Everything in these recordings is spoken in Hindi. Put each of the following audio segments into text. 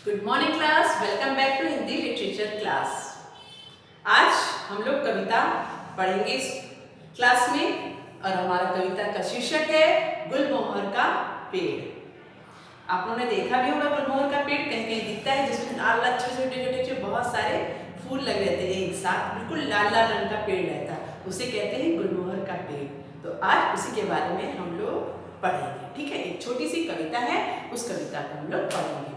Good morning class, welcome back to Hindi literature class. आज हम लोग कविता पढ़ेंगे इस क्लास में और हमारा कविता का शीर्षक है गुलमोहर का पेड़। आप लोगों ने देखा भी होगा गुलमोहर का पेड़ कहीं कहीं दिखता है जिसमें लाल लाल छोटे छोटे बहुत सारे फूल लगे रहते हैं एक साथ, बिल्कुल लाल लाल रंग का पेड़ रहता है, उसे कहते हैं गुलमोहर का पेड़। तो आज उसी के बारे में हम लोग पढ़ेंगे। ठीक है, एक छोटी सी कविता है, उस कविता को हम लोग पढ़ेंगे।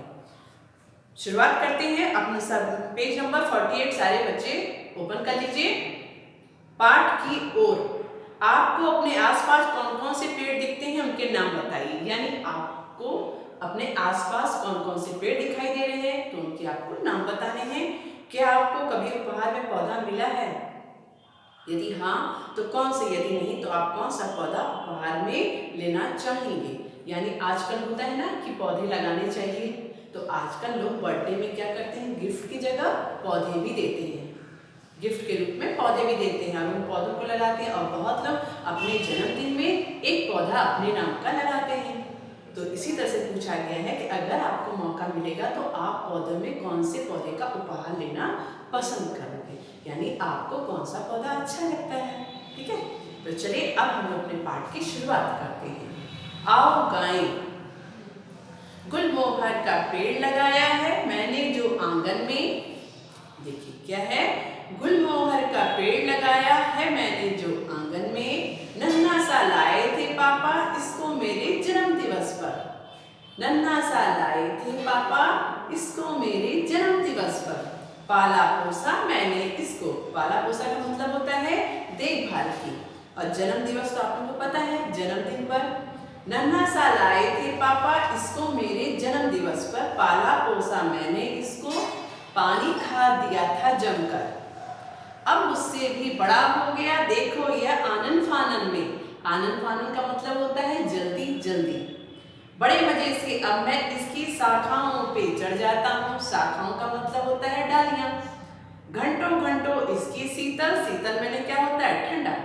शुरुआत करते हैं। अपने सब पेज नंबर 48 सारे बच्चे ओपन कर लीजिए। पाठ की ओर। आपको अपने आसपास कौन कौन से पेड़ दिखते हैं उनके नाम बताइए। यानी आपको अपने आसपास कौन कौन से पेड़ दिखाई दे रहे हैं तो उनके आपको नाम बताने हैं। क्या आपको कभी उपहार में पौधा मिला है? यदि हाँ तो कौन से? यदि नहीं तो आप कौन सा पौधा उपहार में लेना चाहेंगे? यानी आजकल होता है ना कि पौधे लगाने चाहिए, तो आजकल लोग बर्थडे में क्या करते हैं, गिफ्ट की जगह पौधे भी देते हैं, गिफ्ट के रूप में पौधे भी देते हैं और उन पौधों को लगाते हैं। और बहुत लोग अपने जन्मदिन में एक पौधा अपने नाम का लगाते हैं। तो इसी तरह से पूछा गया है कि अगर आपको मौका मिलेगा तो आप पौधे में कौन से पौधे का उपहार लेना पसंद करोगे, यानी आपको कौन सा पौधा अच्छा लगता है। ठीक है, तो चलिए अब हम अपने पाठ की शुरुआत करते हैं। आओ गाएं। गुलमोहर का पेड़ लगाया है मैंने जो आंगन में। देखिए क्या है, गुलमोहर का पेड़ लगाया है मैंने जो आंगन में। नन्हा सा लाए थे पापा इसको मेरे जन्मदिवस पर। नन्हा सा लाए थे पापा इसको मेरे जन्मदिवस पर। पाला पोसा मैंने इसको। पाला पोसा का मतलब होता है देखभाल की, और जन्मदिवस तो आप लोगों को पता है जन्मदिन पर। नन्हा सा लाए थे पापा इसको मेरे जन्मदिवस पर। पाला पोसा मैंने इसको, पानी खाद दिया था जमकर। अब मुझसे भी बड़ा हो गया देखो यह आनन फानन में। आनन फानन का मतलब होता है जल्दी जल्दी। बड़े मजे से अब मैं इसकी शाखाओं पे चढ़ जाता हूँ। शाखाओं का मतलब होता है डालियां। घंटों घंटों इसकी शीतल, शीतल मैंने क्या होता है ठंडा।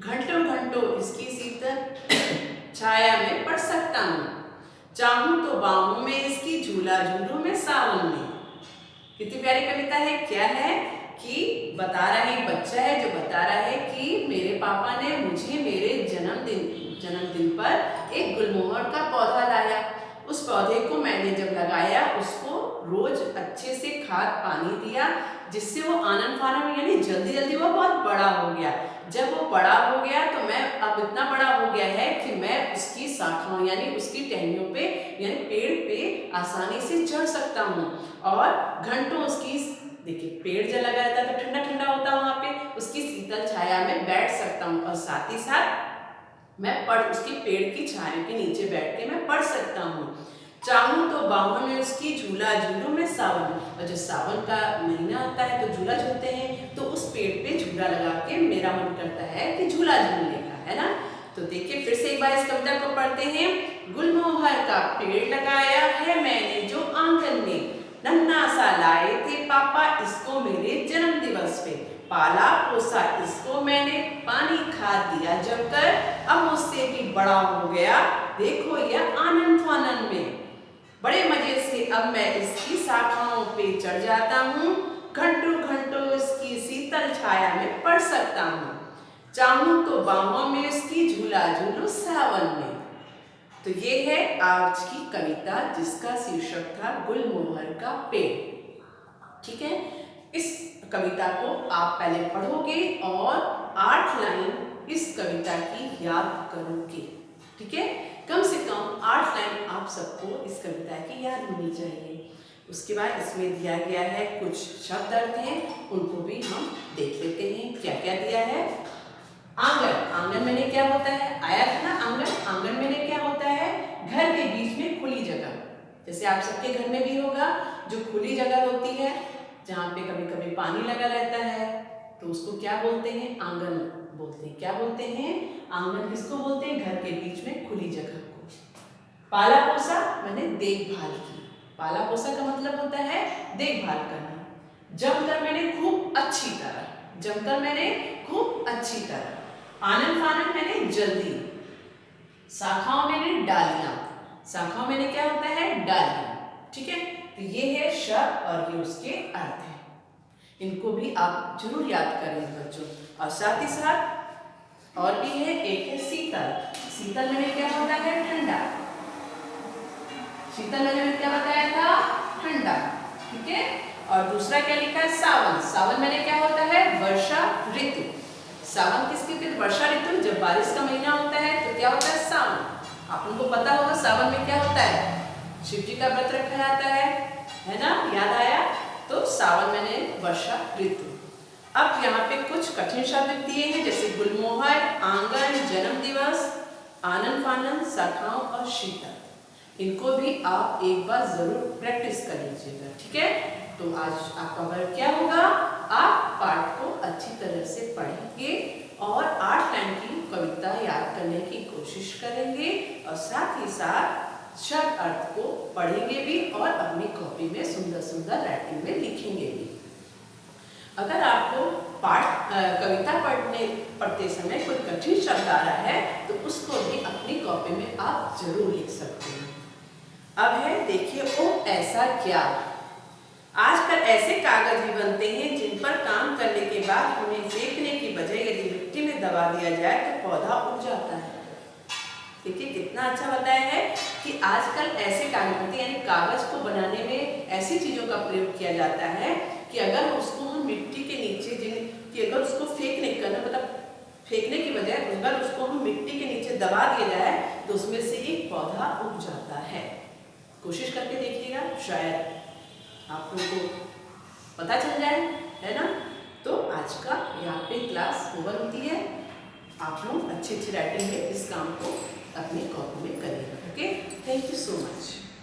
घंटों घंटों इसकी शीतल छाया में पड़ सकता हूँ। चाहूं तो बाहों में इसकी झूला झूलूं मैं सावन में। कितनी प्यारी कविता है। क्या है कि बता रहा है, एक बच्चा है जो बता रहा है कि मेरे पापा ने मुझे मेरे जन्मदिन पर एक गुलमोहर का पौधा लाया। उस पौधे को मैंने जब लगाया उसको रोज अच्छे से खाद पानी दिया, जिससे वो आनन फानन यानी जल्दी जल्दी वो बहुत बड़ा हो गया। जब वो बड़ा हो गया तो मैं अब इतना बड़ा हो गया है कि मैं उसकी शाखाओं यानी उसकी टहनियों पे यानी पेड़ पे आसानी से चढ़ सकता हूँ। और घंटों उसकी, देखिए पेड़ जब लगा रहता है तो ठंडा ठंडा होता है, वहाँ पे उसकी शीतल छाया में बैठ सकता हूँ। और साथ ही साथ मैं उसकी पेड़ की छाया के नीचे बैठ के मैं पढ़ सकता हूँ। चाहूं तो बाहों में उसकी झूला झूलूं मैं सावन। और जब सावन का महीना आता है तो झूला झूलते हैं, तो उस पेड़ पे झूला लगा के मेरा मन करता है कि झूला झूलने का, है ना। तो देखिए फिर से एक बार इस कविता को पढ़ते हैं। गुलमोहर का पेड़ लगाया है मैंने जो आंगन में। नन्हा सा लाए थे पापा इसको मेरे जन्मदिवस पे। पाला पोसा इसको मैंने, पानी खाद दिया जमकर। अब मुझसे भी बड़ा हो गया देखो यह आनन फानन में। बड़े मजे से अब मैं इसकी शाखाओं पे चढ़ जाता हूँ। घंटों घंटों इसकी शीतल छाया में पड़ सकता हूँ। चाहूं तो बाहों में इसकी झूला झूलूं सावन में। तो ये है आज की कविता जिसका शीर्षक था गुलमोहर का पेड़। ठीक है, इस कविता को आप पहले पढ़ोगे और 8 लाइन इस कविता की याद करोगे। ठीक है, कम से कम 8 लाइन आप सबको इस कविता की याद होनी चाहिए। उसके बाद इसमें दिया गया है कुछ शब्द अर्थ हैं, उनको भी हम देख लेते हैं। क्या क्या दिया है। आंगन, आंगन मैंने क्या होता है, आया था ना आंगन। आंगन मैंने क्या होता है, घर के बीच में खुली जगह। जैसे आप सबके घर में भी होगा जो खुली जगह होती है जहाँ पे कभी कभी पानी लगा रहता है, तो उसको क्या बोलते हैं, आंगन बोलते हैं। क्या बोलते हैं, आंगन किसको बोलते हैं, घर के बीच में खुली जगह को। पाला पोसा मैंने देखभाल की। पाला पोसा का मतलब होता है देखभाल करना। जमकर मैंने खूब अच्छी तरह, जमकर मैंने खूब अच्छी तरह। आनन फानन मैंने जल्दी। शाखाओं मैंने डालियां, शाखाओं मैंने क्या होता है डालियां। ठीक है, तो ये है शब्द और ये उसके अर्थ है। इनको भी आप जरूर याद करें बच्चों। और साथ ही साथ और भी है, एक है शीतल। शीतल मैंने क्या होता है? ठंडा। शीतल मैंने क्या बताया था? ठंडा। ठीक है, और दूसरा क्या लिखा है? सावन। सावन मैंने क्या होता है? वर्षा ऋतु। सावन किसकी होती है? वर्षा ऋतु। जब बारिश का महीना होता है तो क्या होता है? सावन। आप उनको पता होगा सावन में क्या होता है? शिव जी का व्रत रखा जाता है ना? याद आया? तो सावन मैंने वर्षा ऋतु। अब यहाँ पे कुछ कठिन शब्द दिए हैं, जैसे गुलमोहर, आंगन, जन्म दिवस, आनन फानन, शाखाओं और शीतल। इनको भी आप एक बार जरूर प्रैक्टिस कर लीजिएगा। ठीक है, तो आज आपका वर्क क्या होगा? आप पाठ को अच्छी तरह से पढ़ेंगे और 8 लाइन की कविता याद करने की कोशिश करेंगे और साथ ही साथ शब्द अर्थ को पढ़ेंगे भी और अपनी कॉपी में सुंदर सुंदर राइटिंग में लिखेंगे भी। अगर आपको कविता पढ़ते समय कोई कठिन शब्द आ रहा है तो उसको भी अपनी कॉपी में आप जरूर लिख सकते हैं। अब है, देखिए, ओ ऐसा क्या। आजकल ऐसे कागज भी बनते हैं जिन पर काम करने के बाद उन्हें फेंकने की बजाय यदि मिट्टी में दबा दिया जाए तो पौधा उग जाता है। देखिए कितना अच्छा बताया है कि आजकल ऐसे कागज बनते हैं, यानी कागज को बनाने में ऐसी चीजों का प्रयोग किया जाता है कि अगर उसको हम मिट्टी के नीचे कि अगर उसको फेंकने की बजाय अगर उसको हम मिट्टी के नीचे दबा दिया जाए तो उसमें से एक पौधा उग जाता है। कोशिश करके देखिएगा, शायद आप लोगों को पता चल जाए, है ना? तो आज का यहाँ पे क्लास ओवर होती है। आप लोग अच्छी राइटिंग में इस काम को अपनी कॉपी में करिएगा। Okay, thank you so much.